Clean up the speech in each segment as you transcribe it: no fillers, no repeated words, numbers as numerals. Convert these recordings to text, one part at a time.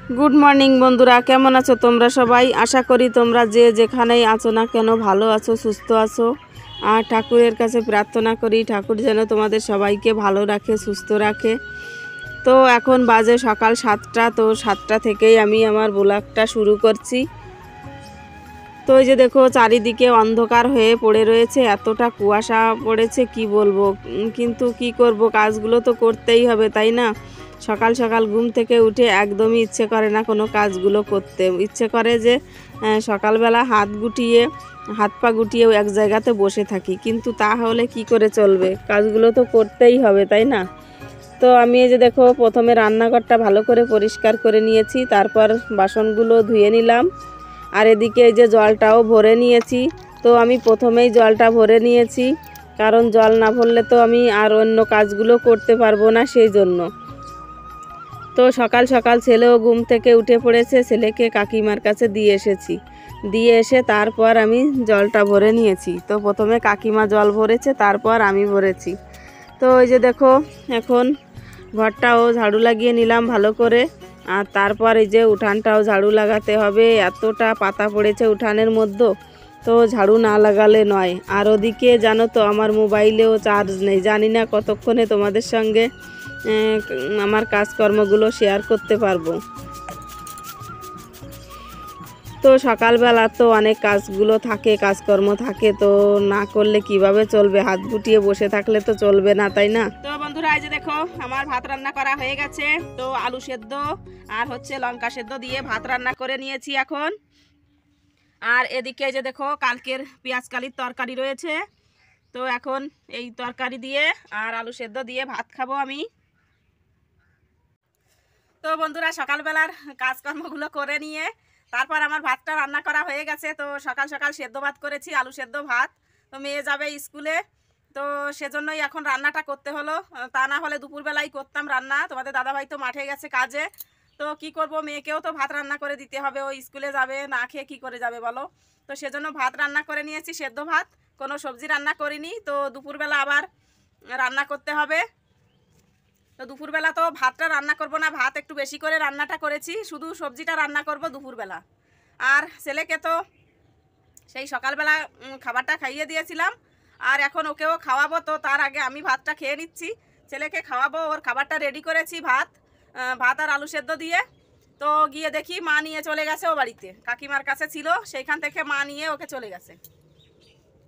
Good morning বন্ধুরা, কেমন আছো তোমরা সবাই? আশা করি তোমরা যে যেখানেই আছো না কেন ভালো আছো, সুস্থ আছো। আর ঠাকুরের কাছে প্রার্থনা করি ঠাকুর যেন তোমাদের সবাইকে ভালো রাখে, সুস্থ রাখে। তো এখন বাজে সকাল 7টা। তো 7টা থেকেই আমি আমার ব্লগটা শুরু করছি। তো এই যে দেখো চারিদিকে অন্ধকার হয়ে পড়ে রয়েছে, এতটা কুয়াশা পড়েছে কি বলবো। কিন্তু কি করব, কাজগুলো তো করতেই হবে, তাই না? সকাল সকাল ঘুম থেকে উঠে একদমই ইচ্ছে করে না কোনো কাজগুলো করতে। ইচ্ছে করে যে সকালবেলা হাত পা গুটিয়ে এক জায়গাতে বসে থাকি, কিন্তু তাহলে কি করে চলবে? কাজগুলো তো করতেই হবে, তাই না? তো আমি এই যে দেখো প্রথমে রান্নাঘরটা ভালো করে পরিষ্কার করে নিয়েছি, তারপর বাসনগুলো ধুয়ে নিলাম। আর এদিকে এই যে জলটাও ভরে নিয়েছি। তো আমি প্রথমেই জলটা ভরে নিয়েছি, কারণ জল না ভরলে তো আমি আর অন্য কাজগুলো করতে পারবো না, সেই জন্য। তো সকাল সকাল ছেলেও ঘুম থেকে উঠে পড়েছে, ছেলেকে কাকিমার কাছে দিয়ে এসে তারপর আমি জলটা ভরে নিয়েছি। তো প্রথমে কাকিমা জল ভরেছে, তারপর আমি ভরেছি। তো ওই যে দেখো এখন ঘরটাও ঝাড়ু লাগিয়ে নিলাম ভালো করে। আর তারপর এই যে উঠানটাও ঝাড়ু লাগাতে হবে, এতটা পাতা পড়েছে উঠানের মধ্যে, তো ঝাড়ু না লাগালে নয়। আর ওদিকে জানো তো আমার মোবাইলেও চার্জ নেই, জানি না কতক্ষণে তোমাদের সঙ্গে আমার কাজকর্মগুলো শেয়ার করতে পারবো। তো সকালবেলা তো অনেক কাজগুলো থাকে, কাজকর্ম থাকে, তো না করলে কিভাবে চলবে? হাত গুটিয়ে বসে থাকলে তো চলবে না, তাই না? তো বন্ধুরা এই যে দেখো আমার ভাত রান্না করা হয়ে গেছে। তো আলু সেদ্ধ আর হচ্ছে লঙ্কা সেদ্ধ দিয়ে ভাত রান্না করে নিয়েছি এখন। আর এদিকে এই যে দেখো কালকের পেঁয়াজ কালির তরকারি রয়েছে। তো এখন এই তরকারি দিয়ে আর আলু সেদ্ধ দিয়ে ভাত খাবো আমি। তো বন্ধুরা সকালবেলার কাজকর্মগুলো করে নিয়ে তারপর আমার ভাতটা রান্না করা হয়ে গেছে। তো সকাল সকাল সেদ্ধ ভাত করেছি, আলু সেদ্ধ ভাত। তো মেয়ে যাবে স্কুলে, তো সেজন্যই এখন রান্নাটা করতে হলো। তা না হলে দুপুরবেলাই করতাম রান্না। তোমাদের দাদাভাই তো মাঠে গেছে কাজে, তো কি করব, মেয়েকেও তো ভাত রান্না করে দিতে হবে, ও স্কুলে যাবে, না খেয়ে কী করে যাবে বলো? তো সেজন্য ভাত রান্না করে নিয়েছি, সেদ্ধ ভাত, কোনো সবজি রান্না করিনি। তো দুপুরবেলা আবার রান্না করতে হবে। তো দুপুরবেলা তো ভাতটা রান্না করব না, ভাত একটু বেশি করে রান্নাটা করেছি, শুধু সবজিটা রান্না করব দুপুরবেলা। আর ছেলেকে তো সেই সকালবেলা খাবারটা খাইয়ে দিয়েছিলাম, আর এখন ওকেও খাওয়াবো। তো তার আগে আমি ভাতটা খেয়ে নিচ্ছি, ছেলেকে খাওয়াবো। ওর খাবারটা রেডি করেছি, ভাত আর আলু সেদ্ধ দিয়ে। তো গিয়ে দেখি মা নিয়ে চলে গেছে ও বাড়িতে, কাকিমার কাছে ছিল, সেইখান থেকে মা নিয়ে ওকে চলে গেছে।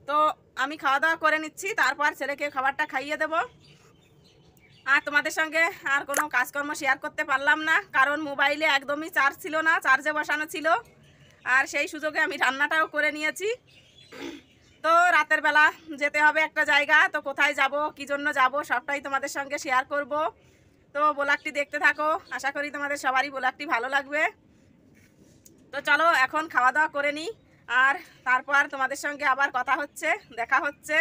তো আমি খাওয়া দাওয়া করে নিচ্ছি, তারপর ছেলেকে খাবারটা খাইয়ে দেবো। আর তোমাদের সঙ্গে আর কোনো কাজকর্ম শেয়ার করতে পারলাম না, কারণ মোবাইলে একদমই চার্জ ছিল না, চার্জে বসানো ছিল। আর সেই সুযোগে আমি রান্নাটাও করে নিয়েছি। তো রাতের বেলা যেতে হবে একটা জায়গা, তো কোথায় যাব, কী জন্য যাব, সবটাই তোমাদের সঙ্গে শেয়ার করব। তো ব্লগটি দেখতে থাকো, আশা করি তোমাদের সবারই ব্লগটি ভালো লাগবে। তো চলো এখন খাওয়া দাওয়া করে নিই, আর তারপর তোমাদের সঙ্গে আবার দেখা হচ্ছে।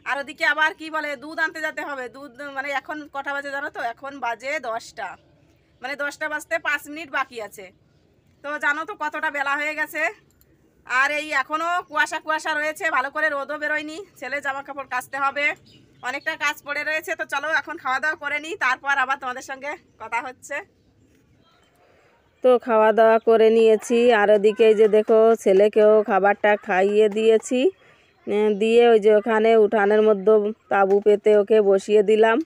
আর ওদিকে আবার কি বলে, দুধ আনতে যেতে হবে। দুধ মানে এখন কটা বাজে জানো তো? এখন বাজে 10টা, মানে 10টা বাজতে 5 মিনিট বাকি আছে। তো জানো তো কতটা বেলা হয়ে গেছে। আর এই এখনও কুয়াশা কুয়াশা রয়েছে, ভালো করে রোদও বেরোয়নি, ছেলে জামা কাপড় কাচতে হবে, অনেকটা কাজ পড়ে রয়েছে। তো চলো এখন খাওয়া দাওয়া করে নিই, তারপর আবার তোমাদের সঙ্গে কথা হচ্ছে। তো খাওয়া দাওয়া করে নিয়েছি, আর ওদিকে যে দেখো ছেলেকেও খাবারটা খাইয়ে দিয়েছি, দিয়ে ওই যে ওখানে উঠানের মধ্যে তাঁবু পেতে ওকে বসিয়ে দিলাম।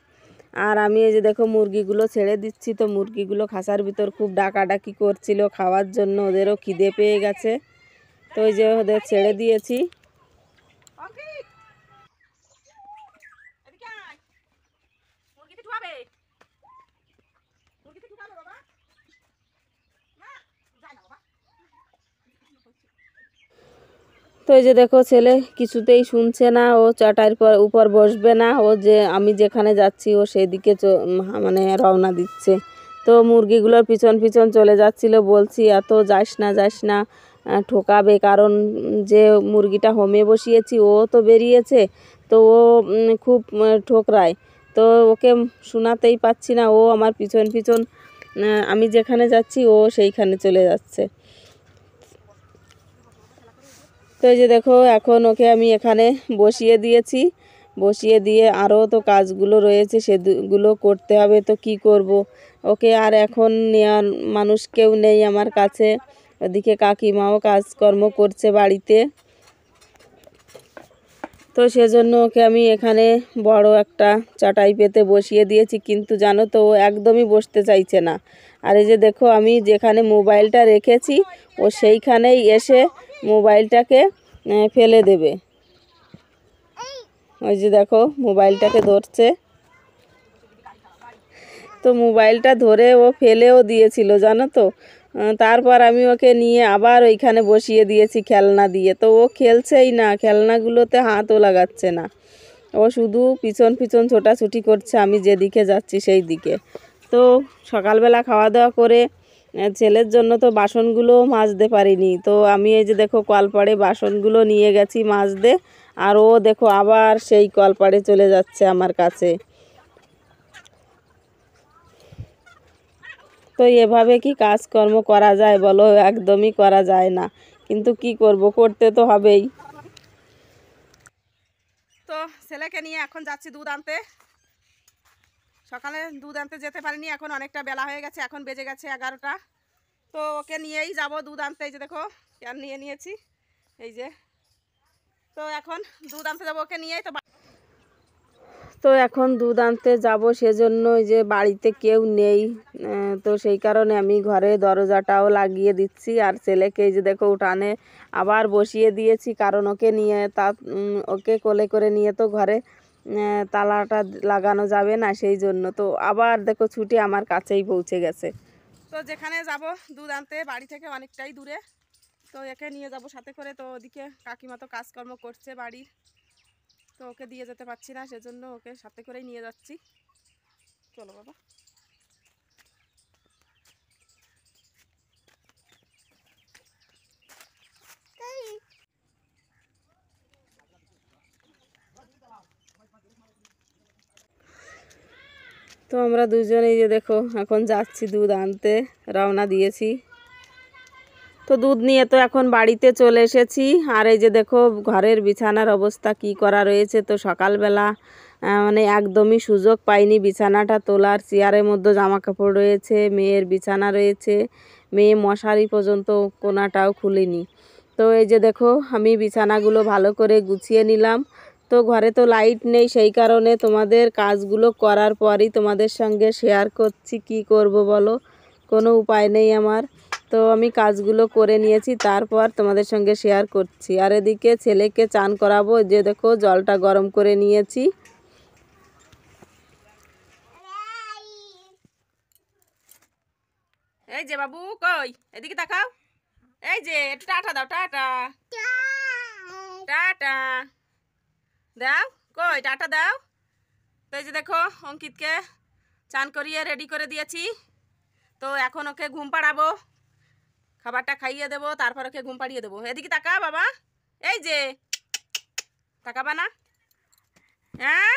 আর আমি এই যে দেখো মুরগিগুলো ছেড়ে দিচ্ছি। তো মুরগিগুলো খাঁচার ভিতর খুব ডাকাডাকি করছিল খাওয়ার জন্য, ওদেরও খিদে পেয়ে গেছে। তো ওই যে ওদের ছেড়ে দিয়েছি। তো এই যে দেখো ছেলে কিছুতেই শুনছে না, ও চাটাইয়ের উপর বসবে না, ও যে আমি যেখানে যাচ্ছি ও সেদিকে মানে রওনা দিচ্ছে। তো মুরগিগুলোর পিছন পিছন চলে যাচ্ছিল, বলছি এত যাস না, ঠকাবে, কারণ যে মুরগিটা হোমে বসিয়েছি ও তো বেরিয়েছে, তো ও খুব ঠোকরায়। তো ওকে শোনাতেই পাচ্ছি না, ও আমার পিছন পিছন আমি যেখানে যাচ্ছি ও সেইখানে চলে যাচ্ছে। তো এই যে দেখো এখন ওকে আমি এখানে বসিয়ে দিয়ে আরও তো কাজগুলো রয়েছে, সেগুলো করতে হবে। তো কি করব, ওকে আর এখন নেওয়ার মানুষ কেউ নেই আমার কাছে। ওদিকে কাকিমাও কাজকর্ম করছে বাড়িতে, তো সেজন্য ওকে আমি এখানে বড় একটা চাটাই পেতে বসিয়ে দিয়েছি, কিন্তু জানো তো ও একদমই বসতে চাইছে না। আর এই যে দেখো আমি যেখানে মোবাইলটা রেখেছি ও সেইখানেই এসে মোবাইলটাকে ফেলে দেবে। ওই যে দেখো মোবাইলটাকে ধরছে, তো মোবাইলটা ধরে ও ফেলেও দিয়েছিল জানো তো। তারপর আমি ওকে নিয়ে আবার ওইখানে বসিয়ে দিয়েছি খেলনা দিয়ে, তো ও খেলছেই না, খেলনাগুলোতে হাতও লাগাচ্ছে না। ও শুধু পিছন পিছন ছোটাছুটি করছে আমি যেদিকে যাচ্ছি সেই দিকে। তো সকালবেলা খাওয়া দাওয়া করে ছেলের জন্য তো বাসনগুলো মাজতে পারিনি, তো আমি এই যে দেখো কলপাড়ে বাসনগুলো নিয়ে গেছি মাজতে, আর ও দেখো আবার সেই কলপাড়ে চলে যাচ্ছে আমার কাছে। তো এভাবে কি কাজকর্ম করা যায় বলো? একদমই করা যায় না, কিন্তু কি করব, করতে তো হবেই। তো ছেলেকে নিয়ে এখন যাচ্ছি দুধ আনতে। সকালে দুধ আনতে যেতে পারিনি, এখন অনেকটা বেলা হয়ে গেছে, এখন বেজে গেছে 11টা। তো ওকে নিয়েই যাব দুধ আনতে। এই যে দেখো ক্যান নিয়ে নিয়েছি এই যে। তো এখন দুধ আনতে যাবো ওকে নিয়েই। তো এখন দুধ আনতে যাব, সেজন্য ওই যে বাড়িতে কেউ নেই, তো সেই কারণে আমি ঘরে দরজাটাও লাগিয়ে দিচ্ছি। আর ছেলেকে এই যে দেখো উঠানে আবার বসিয়ে দিয়েছি, কারণ ওকে নিয়ে ওকে কোলে করে নিয়ে তো ঘরে তালাটা লাগানো যাবে না, সেই জন্য। তো আবার দেখো ছুটি আমার কাছেই পৌঁছে গেছে। তো যেখানে যাব দুধ আনতে বাড়ি থেকে অনেকটাই দূরে, তো একে নিয়ে যাব সাথে করে। তো ওদিকে কাকিমা তো কাজকর্ম করছে বাড়ির, তো ওকে দিয়ে যেতে পারছি না, সেজন্য ওকে সাথে করেই নিয়ে যাচ্ছি। চলো বাবা। তো আমরা দুজনেই যে দেখো এখন যাচ্ছি দুধ আনতে, রওনা দিয়েছি। তো দুধ নিয়ে তো এখন বাড়িতে চলে এসেছি। আর এই যে দেখো ঘরের বিছানার অবস্থা কি করা রয়েছে। তো সকালবেলা মানে একদমই সুযোগ পাইনি বিছানাটা তোলার। চেয়ারের মধ্যে জামা কাপড় রয়েছে, মেয়ের বিছানা রয়েছে, মেয়ে মশারি পর্যন্ত কোনাটাও খুলিনি। তো এই যে দেখো আমি বিছানাগুলো ভালো করে গুছিয়ে নিলাম। তো ঘরে তো লাইট নেই, সেই কারণে তোমাদের কাজগুলো করার পরই তোমাদের সঙ্গে শেয়ার করছি। কি করব বলো, কোনো উপায় নেই আমার। তো আমি কাজগুলো করে নিয়েছি, তারপর তোমাদের সঙ্গে শেয়ার করছি। আর এদিকে ছেলেকে চান করাবো, যে দেখো জলটা গরম করে নিয়েছি। এই যে বাবু কই, এদিকে তাকাও। এই যে একটু টাটা দাও, টাটা টাটা দাও, কই টাটা দাও। তো এই যে দেখো অঙ্কিতকে চান করিয়ে রেডি করে দিয়েছি। তো এখন ওকে ঘুম পাড়াবো, খাবারটা খাইয়ে দেবো, তারপর ওকে ঘুম পাড়িয়ে দেবো। এদিকে তাকা বাবা, এই যে তাকাবা না? হ্যাঁ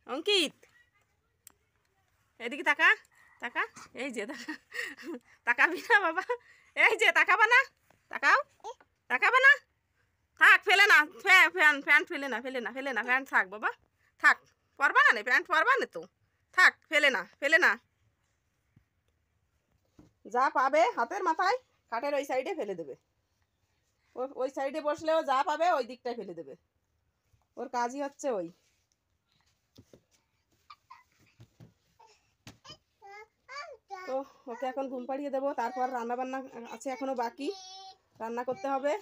অঙ্কিত এদিকে তাকা, তাকা, এই যে তাকা, তাকাবি না বাবা? এই যে তাকাবা না, তাকাও, তাকাবা না? থাক, ফেলে না, প্যান্ট ফেলে না, ফেলে না, ফেলে না, প্যান্ট থাক বাবা, থাক, পরবা না, প্যান্ট পরবা না তো, থাক, ফেলে না, ফেলে না। যা পাবে হাতের মাথায় খাটের ওই সাইডে ফেলে দেবে। ওই সাইডে বসলেও যা পাবে ওই দিকটায় ফেলে দেবে, ওর কাজই হচ্ছে ওই। তো ওকে এখন ঘুম পাড়িয়ে দেবো, তারপর রান্না বান্না আছে এখনো বাকি, রান্না করতে হবে।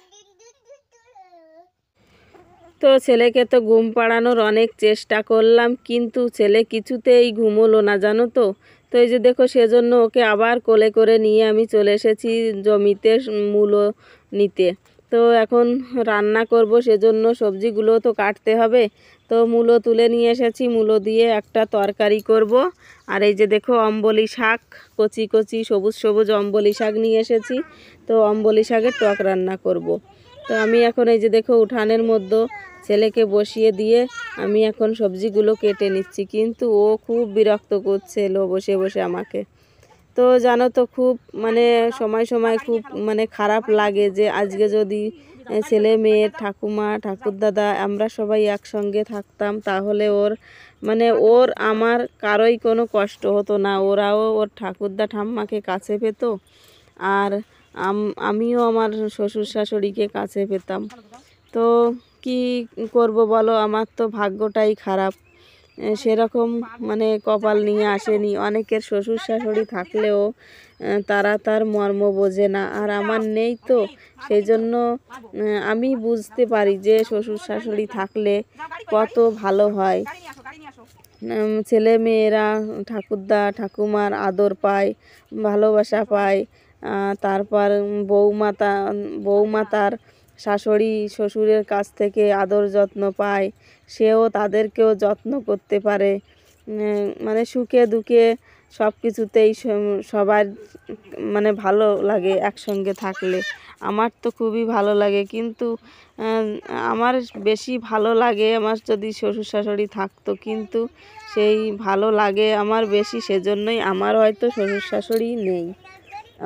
তো ছেলেকে তো ঘুম পাড়ানোর অনেক চেষ্টা করলাম, কিন্তু ছেলে কিছুতেই ঘুমোলো না জানো তো। তো এই যে দেখো সেজন্য ওকে আবার কোলে করে নিয়ে আমি চলে এসেছি জমিতে মূলো নিতে। তো এখন রান্না করব, সেজন্য সবজিগুলো তো কাটতে হবে। তো মূলো তুলে নিয়ে এসেছি, মূলো দিয়ে একটা তরকারি করব। আর এই যে দেখো অম্বলি শাক, কচি কচি সবুজ সবুজ অম্বলি শাক নিয়ে এসেছি, তো অম্বলি শাকের টক রান্না করব। তো আমি এখন এই যে দেখো উঠানের মধ্যে ছেলেকে বসিয়ে দিয়ে আমি এখন সবজিগুলো কেটে নিচ্ছি, কিন্তু ও খুব বিরক্ত করছে লো বসে বসে আমাকে। তো জানো তো খুব মানে সময় সময় খুব মানে খারাপ লাগে যে আজকে যদি ছেলে মেয়ে, ঠাকুমা, ঠাকুরদাদা আমরা সবাই একসঙ্গে থাকতাম, তাহলে ওর আমার কারোই কোনো কষ্ট হতো না। ওরাও ওর ঠাকুরদা ঠাম্মাকে কাছে পেত, আর আমিও আমার শ্বশুর শাশুড়িকে কাছে পেতাম। তো কি করব বলো, আমার তো ভাগ্যটাই খারাপ। সেরকম কপাল নিয়ে আসেনি। অনেকের শ্বশুর শাশুড়ি থাকলেও তারা তার মর্ম বোঝে না, আর আমার নেই, তো সেই জন্য আমি বুঝতে পারি যে শ্বশুর শাশুড়ি থাকলে কত ভালো হয়। ছেলে মেয়েরা ঠাকুরদা ঠাকুমার আদর পায়, ভালোবাসা পায়। তারপর বৌমা তার শাশুড়ি শ্বশুরের কাছ থেকে আদর যত্ন পায়, সেও তাদেরকেও যত্ন করতে পারে। সুখে দুঃখে সব কিছুতেই সবার ভালো লাগে একসঙ্গে থাকলে। আমার তো খুবই ভালো লাগে, কিন্তু আমার বেশি ভালো লাগে আমার যদি শ্বশুর শাশুড়ি থাকতো, কিন্তু সেই ভালো লাগে আমার বেশি, সেজন্যই আমার হয়তো শ্বশুর শাশুড়ি নেই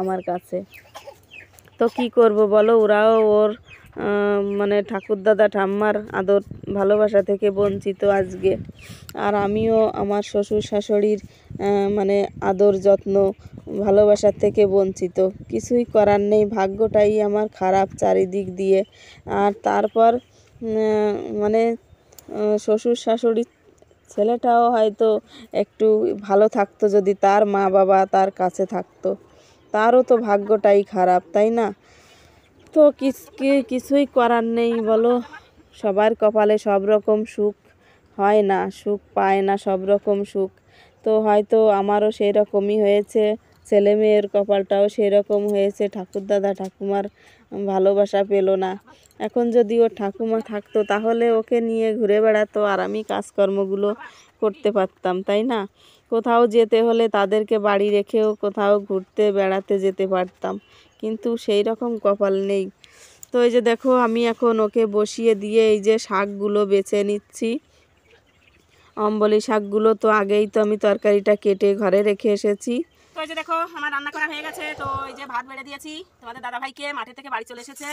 আমার কাছে। তো কি করব বলো, ওরাও ওর ঠাকুরদাদা ঠাম্মার আদর ভালোবাসা থেকে বঞ্চিত আজকে, আর আমিও আমার শ্বশুর শাশুড়ির আদর যত্ন ভালোবাসার থেকে বঞ্চিত। কিছুই করার নেই, ভাগ্যটাই আমার খারাপ চারিদিক দিয়ে। আর তারপর শ্বশুর শাশুড়ির ছেলেটাও হয়তো একটু ভালো থাকতো যদি তার মা বাবা তার কাছে থাকতো। তারও তো ভাগ্যটাই খারাপ, তাই না? তো কিছুই করার নেই বলো, সবার কপালে সব রকম সুখ হয় না, সুখ পায় না সব রকম সুখ। তো হয়তো আমারও সেই রকমই হয়েছে, ছেলে মেয়ের কপালটাও সেই রকম হয়েছে, ঠাকুরদাদা ঠাকুমার ভালোবাসা পেল না। এখন যদি ওর ঠাকুমা থাকতো তাহলে ওকে নিয়ে ঘুরে বেড়াতো, আর আমি কাজকর্মগুলো করতে পারতাম, তাই না? কোথাও যেতে হলে তাদেরকে বাড়ি রেখেও কোথাও ঘুরতে বেড়াতে যেতে পারতাম, কিন্তু সেই রকম কপাল নেই। তো এই যে দেখো, আমি এখন ওকে বসিয়ে দিয়ে এই যে শাকগুলো বেছে নিচ্ছি। অম্বলি শাকগুলো তো আগেই তো আমি তরকারিটা কেটে ঘরে রেখে এসেছি। তো এই যে দেখো, আমার রান্না করা হয়ে গেছে। তো এই যে ভাত বেড়ে দিয়েছি, তোমাদের দাদাভাইকে মাঠে থেকে বাড়ি চলে এসেছে,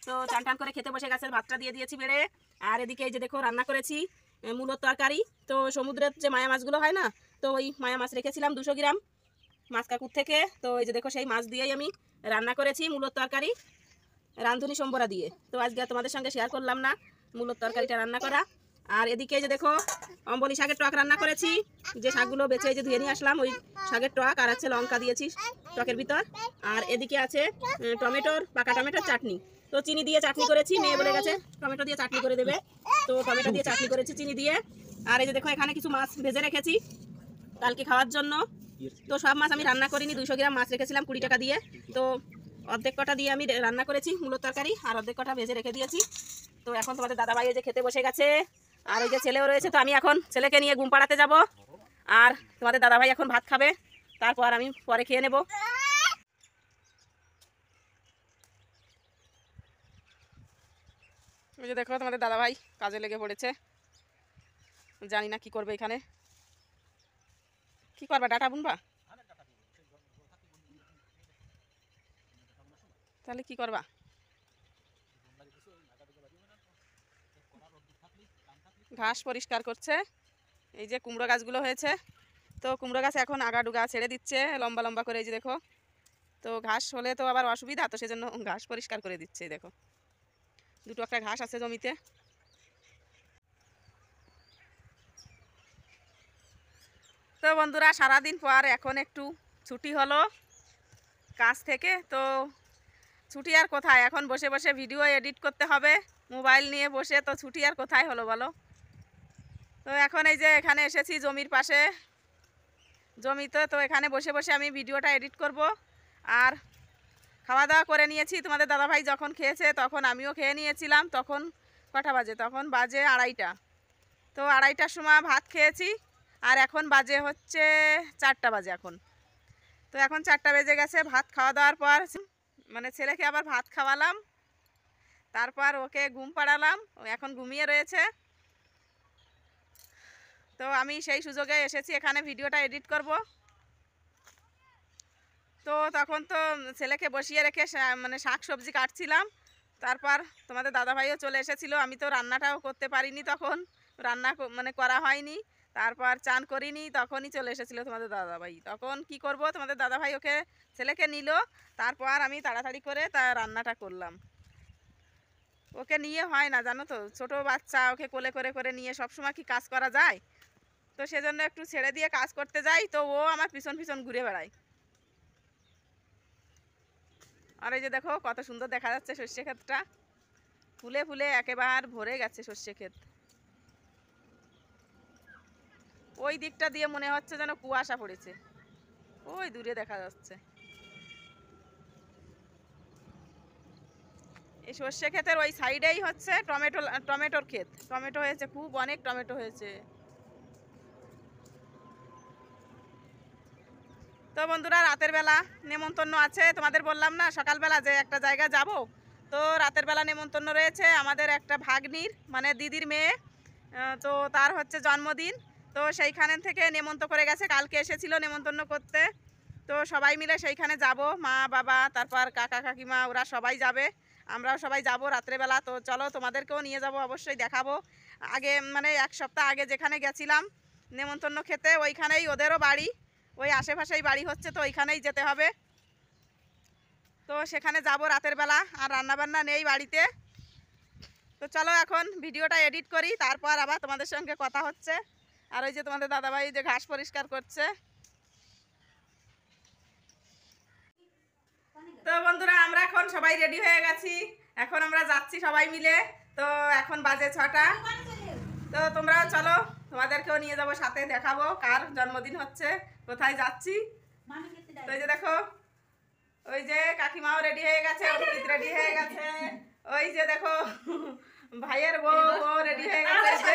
তো চান টান করে খেতে বসে গেছে, ভাতটা দিয়ে দিয়েছি বেড়ে। আর এদিকে এই যে দেখো, রান্না করেছি মূলোর তরকারি। তো সমুদ্রের যে মায়া মাছগুলো হয় না, তো ওই মায়া মাছ রেখেছিলাম 200 গ্রাম মাছ কাকুর থেকে। তো এই যে দেখো, সেই মাছ দিয়েই আমি রান্না করেছি মূলোর তরকারি, রাঁধুনি সম্বরা দিয়ে। তো আজকে তোমাদের সঙ্গে শেয়ার করলাম না মূলোর তরকারিটা রান্না করা। আর এদিকে যে দেখো, অম্বলি শাকের টক রান্না করেছি, যে শাকগুলো বেছে এই যে ধুয়ে নিয়ে আসলাম, ওই শাকের টক, আর আছে লঙ্কা দিয়েছি টকের ভিতর। আর এদিকে আছে পাকা টমেটোর চাটনি। তো চিনি দিয়ে চাটনি করেছি, মেয়ে বলে গেছে টমেটো দিয়ে চাটনি করে দেবে, তো টমেটো দিয়ে চাটনি করেছি চিনি দিয়ে। আর এই যে দেখো, এখানে কিছু মাছ ভেজে রেখেছি কালকে খাওয়ার জন্য। তো সব মাছ আমি রান্না করিনি, 200 গ্রাম মাছ রেখেছিলাম 20 টাকা দিয়ে। তো অর্ধেক কটা দিয়ে আমি রান্না করেছি মূলোর তরকারি, আর অর্ধেক কটা ভেজে রেখে দিয়েছি। তো এখন তোমাদের দাদাভাই যে খেতে বসে গেছে, আর ওই যে ছেলেও রয়েছে। তো আমি এখন ছেলেকে নিয়ে ঘুম পাড়াতে যাব, আর তোমাদের দাদাভাই এখন ভাত খাবে, তারপর আমি পরে খেয়ে নেব। ওই যে দেখো, তোমাদের দাদাভাই কাজে লেগে পড়েছে, জানি না কি করবে এখানে। কি করবা, ডাটা বুনবা? তাহলে কি করবা? ঘাস পরিষ্কার করছে। এই যে কুমড়ো গাছগুলো হয়েছে, তো কুমড়ো গাছ এখন আগাডুগা ছেড়ে দিচ্ছে লম্বা লম্বা করে। এই যে দেখো, তো ঘাস হলে তো আবার অসুবিধা, তো সেজন্য ঘাস পরিষ্কার করে দিচ্ছে। দেখো, দুটো একটা ঘাস আছে জমিতে। তো বন্ধুরা, সারাদিন পর এখন একটু ছুটি হলো কাজ থেকে। তো ছুটি আর কোথায়, এখন বসে বসে ভিডিও এডিট করতে হবে মোবাইল নিয়ে বসে। তো ছুটি আর কোথায় হলো বলো। তো এখন এই যে এখানে এসেছি জমির পাশে, জমিতে। তো এখানে বসে বসে আমি ভিডিওটা এডিট করব। আর খাওয়া দাওয়া করে নিয়েছি, তোমাদের দাদাভাই যখন খেয়েছে তখন আমিও খেয়ে নিয়েছিলাম। তখন কটা বাজে, তখন বাজে 2:30টা। তো 2:30টার সময় ভাত খেয়েছি, আর এখন বাজে হচ্ছে 4টা বাজে এখন। তো এখন 4টা বেজে গেছে। ভাত খাওয়া দাওয়ার পর ছেলেকে আবার ভাত খাওয়ালাম, তারপর ওকে ঘুম পাড়ালাম, ও এখন ঘুমিয়ে রয়েছে। তো আমি সেই সুযোগে এসেছি এখানে ভিডিওটা এডিট করব। তো তখন তো ছেলেকে বসিয়ে রেখে শাক সবজি কাটছিলাম। তারপর তোমাদের দাদাভাইও চলে এসেছিলো। আমি তো রান্নাটাও করতে পারিনি, তখন রান্না মানে করা হয়নি। তারপর চান করিনি, তখনই চলে এসেছিলো তোমাদের দাদাভাই। তখন কি করব, তোমাদের দাদাভাই ওকে ছেলেকে নিল, তারপর আমি তাড়াতাড়ি করে রান্নাটা করলাম। ওকে নিয়ে হয় না জানো তো, ছোট বাচ্চা, ওকে কোলে করে করে নিয়ে সবসময় কি কাজ করা যায়? তো সেজন্য একটু ছেড়ে দিয়ে কাজ করতে যাই, তো ও আমার পিছন পিছন ঘুরে বেড়ায়। আর এই যে দেখো কত সুন্দর দেখা যাচ্ছে সর্ষে ক্ষেতটা, ফুলে ফুলে একেবারে ভরে গেছে সর্ষে ক্ষেত। ওই দিকটা দিয়ে মনে হচ্ছে যেন কুয়াশা পড়েছে, ওই দূরে দেখা যাচ্ছে। এই সর্ষে ক্ষেতের ওই সাইডেই হচ্ছে টমেটোর ক্ষেত। টমেটো হয়েছে, খুব অনেক টমেটো হয়েছে। তো বন্ধুরা, রাতের বেলা নেমন্তন্ন আছে, তোমাদের বললাম না সকালবেলা যে একটা জায়গা যাব। তো রাতের বেলা নেমন্তন্ন রয়েছে আমাদের একটা ভাগ্নির, মানে দিদির মেয়ে, তো তার হচ্ছে জন্মদিন। তো সেইখানে থেকে নেমন্তন্ন করে গেছে, কালকে এসেছিল নেমন্তন্ন করতে। তো সবাই মিলে সেইখানে যাব, মা বাবা তারপর কাকা কাকিমা ওরা সবাই যাবে, আমরাও সবাই যাব রাত্রেবেলা। তো চলো তোমাদেরকেও নিয়ে যাব, অবশ্যই দেখাবো। আগে মানে এক সপ্তাহ আগে যেখানে গেছিলাম নেমন্তন্ন খেতে, ওইখানেই ওদেরও বাড়ি, ওই আশেপাশেই বাড়ি হচ্ছে, তো ওইখানেই যেতে হবে। তো সেখানে যাব রাতের বেলা, আর রান্নাবান্না নেই বাড়িতে। তো চলো এখন ভিডিওটা এডিট করি, তারপর আবার তোমাদের সঙ্গে কথা হচ্ছে। আর ওই যে তোমাদের দাদাভাই যে ঘাস পরিষ্কার করছে। তো বন্ধুরা, আমরা এখন সবাই রেডি হয়ে গেছি, এখন আমরা যাচ্ছি সবাই মিলে। তো এখন বাজে 6টা। তো তোমরাও চলো, তোমাদেরকেও নিয়ে যাব সাথে, দেখাবো কার জন্মদিন হচ্ছে, কোথায় যাচ্ছি। তো এই যে দেখো, ওই যে কাকিমাও রেডি হয়ে গেছে, অঙ্কিত রেডি হয়ে গেছে, ওই যে দেখো ভাইয়ের বউ ও রেডি হয়ে গেছে।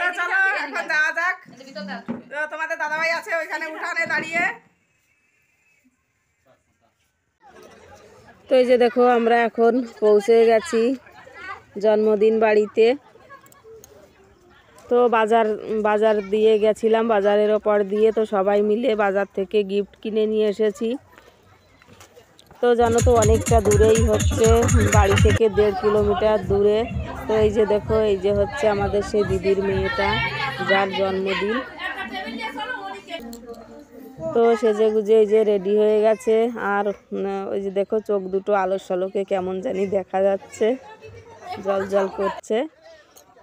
তো চলো এখন যাওয়া যাক। তো তোমাদের দাদাভাই আছে ওইখানে উঠানে দাঁড়িয়ে। তো এই যে দেখো আমরা এখন পৌঁছে গেছি জন্মদিন বাড়িতে। তো বাজার দিয়ে গেছিলাম, বাজারের ওপর দিয়ে। তো সবাই মিলে বাজার থেকে গিফট কিনে নিয়ে এসেছি। তো জানো তো অনেকটা দূরেই হচ্ছে, বাড়ি থেকে 1.5 কিলোমিটার দূরে। তো এই যে দেখো, এই যে হচ্ছে আমাদের সেই দিদির মেয়েটা যার জন্মদিন। তো সেজে গুজে এই যে রেডি হয়ে গেছে। আর ওই যে দেখো চোখ দুটো আলোর ঝলকে কেমন জানি দেখা যাচ্ছে, জল জল করছে।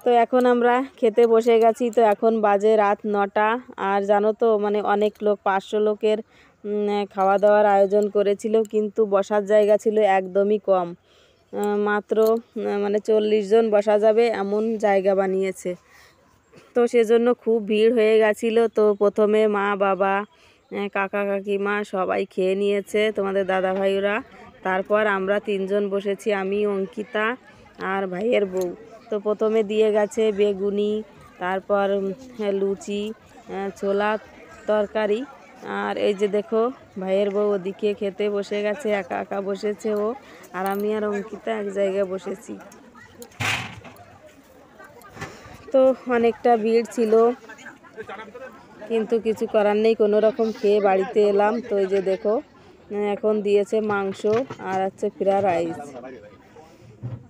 তো এখন আমরা খেতে বসে গেছি। তো এখন বাজে রাত 9টা। আর জানো তো মানে অনেক লোক, 500 লোকের খাওয়া দাওয়ার আয়োজন করেছিল, কিন্তু বসার জায়গা ছিল একদমই কম, মাত্র মানে 40 জন বসা যাবে এমন জায়গা বানিয়েছে। তো সেজন্য খুব ভিড় হয়ে গেছিলো। তো প্রথমে মা বাবা কাকা কাকিমা সবাই খেয়ে নিয়েছে, তোমাদের দাদা ভাইরা। তারপর আমরা 3 জন বসেছি, আমি, অঙ্কিতা আর ভাইয়ের বউ। তো প্রথমে দিয়ে গেছে বেগুনি, তারপর লুচি, ছোলা তরকারি। আর এই যে দেখো ভাইয়ের বউ ওদিকে খেতে বসে গেছে, একা একা বসেছে ও, আর আমি আর অঙ্কিতা এক জায়গায় বসেছি। তো অনেকটা ভিড় ছিল, কিন্তু কিছু করার নেই, কোনো রকম খেয়ে বাড়িতে এলাম। তো এই যে দেখো এখন দিয়েছে মাংস আর হচ্ছে ফ্রাইড রাইস।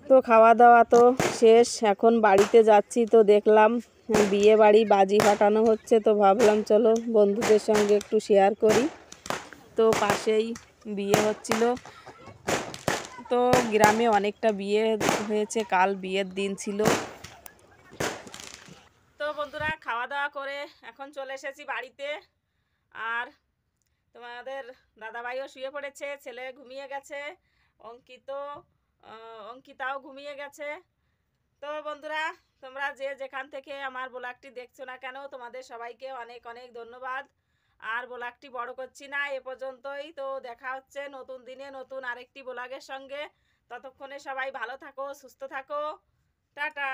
তো খাওয়া দাওয়া তো শেষ, এখন বাড়িতে যাচ্ছি। তো দেখলাম বিয়ে বাড়ি বাজি ফাটানো হচ্ছে, তো ভাবলাম চলো বন্ধুদের সঙ্গে একটু শেয়ার করি। তো পাশেই বিয়ে হচ্ছিল, তো গ্রামে অনেকটা বিয়ে হয়েছে, কাল বিয়ের দিন ছিল। তো বন্ধুরা, খাওয়া দাওয়া করে এখন চলে এসেছি বাড়িতে। আর তোমাদের দাদাভাইও শুয়ে পড়েছে, ছেলে ঘুমিয়ে গেছে, অঙ্কিতাও ঘুমিয়ে গেছে। তো বন্ধুরা, তোমরা যে যেখান থেকে আমার ব্লগটি দেখছো না কেন, তোমাদের সবাইকে অনেক অনেক ধন্যবাদ। আর ব্লগটি বড় করছি না, এ পর্যন্তই। তো দেখা হচ্ছে নতুন দিনে নতুন আরেকটি ব্লগের সঙ্গে। ততক্ষণে সবাই ভালো থাকো, সুস্থ থাকো, টাটা।